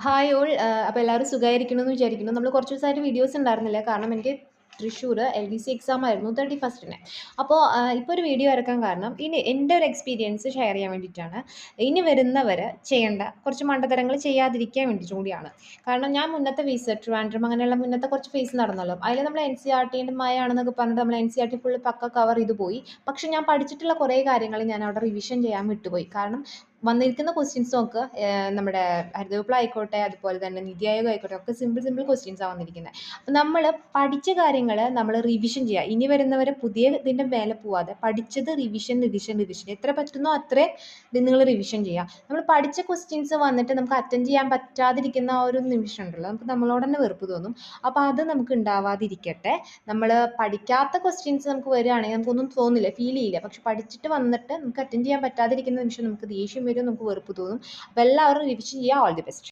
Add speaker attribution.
Speaker 1: Hi all. അപ്പോൾ എല്ലാവരും സുഖമായിരിക്കണമെന്ന് വിചാരിക്കുന്നു. നമ്മൾ കുറച്ച് ദിവസമായിട്ട് വീഡിയോസ് ഉണ്ടായിരുന്നില്ല. കാരണം എനിക്ക് തൃശ്ശൂർ LDC എക്സാം ആയിരുന്നു 31ന്. അപ്പോൾ ഇപ്പോൾ ഒരു വീഡിയോ ഇറക്കാൻ കാരണം ഇനി എൻ്റെ ഒരു എക്സ്പീരിയൻസ് ഷെയർ ചെയ്യാൻ വേണ്ടിയിട്ടാണ്. ഇനി വരുന്നവർ ചെയ്യേണ്ട കുറച്ച് മണ്ടത്തരങ്ങൾ ചെയ്യാതിരിക്കാൻ വേണ്ടിയിട്ടും കൂടിയാണ്. കാരണം ഞാൻ മുന്നത്തെ ഫേസ് ട്രിവാൻഡ്രം അങ്ങനെയുള്ള മുന്നത്തെ കുറച്ച് ഫേസ് നടന്നല്ലോ. അതിൽ നമ്മൾ NCERTൻ്റെ മയാണെന്നൊക്കെ പറഞ്ഞിട്ട് നമ്മൾ NCERT ഫുള്ള് പക്ക കവർ ചെയ്ത് പോയി. പക്ഷെ ഞാൻ പഠിച്ചിട്ടുള്ള കുറേ കാര്യങ്ങൾ ഞാൻ അവിടെ റിവിഷൻ ചെയ്യാൻ വിട്ടുപോയി. കാരണം വന്നിരിക്കുന്ന ക്വസ്റ്റ്യൻസ് നോക്ക്, നമ്മുടെ ഹരിതവിപ്ലവം ആയിക്കോട്ടെ, അതുപോലെ തന്നെ നീതി ആയോഗ് ആയിക്കോട്ടെ, ഒക്കെ സിമ്പിൾ ക്വസ്റ്റ്യൻസാണ് വന്നിരിക്കുന്നത്. അപ്പം നമ്മൾ പഠിച്ച കാര്യങ്ങൾ നമ്മൾ റിവിഷൻ ചെയ്യുക. ഇനി വരുന്നവരെ പുതിയ ഇതിൻ്റെ മേലെ പോവാതെ പഠിച്ചത് റിവിഷൻ എത്ര പറ്റുന്നോ അത്രയും ഇത് നിങ്ങൾ റിവിഷൻ ചെയ്യുക. നമ്മൾ പഠിച്ച ക്വസ്റ്റ്യൻസ് വന്നിട്ട് നമുക്ക് അറ്റൻഡ് ചെയ്യാൻ പറ്റാതിരിക്കുന്ന ആ ഒരു നിമിഷം ഉണ്ടല്ലോ, നമുക്ക് നമ്മളോട് തന്നെ വെറുപ്പ് തോന്നും. അപ്പോൾ അത് നമുക്ക് ഉണ്ടാവാതിരിക്കട്ടെ. നമ്മൾ പഠിക്കാത്ത ക്വസ്റ്റ്യൻസ് നമുക്ക് വരികയാണെങ്കിൽ നമുക്കൊന്നും തോന്നില്ല, ഫീൽ ചെയ്യില്ല. പക്ഷെ പഠിച്ചിട്ട് വന്നിട്ട് നമുക്ക് അറ്റൻഡ് ചെയ്യാൻ പറ്റാതിരിക്കുന്ന നിമിഷം നമുക്ക് ദേഷ്യം വരും, നമുക്ക് വെറുപ്പ് തോന്നും. അപ്പോൾ എല്ലാവരും റിവിഷൻ ചെയ്യുക. All the best.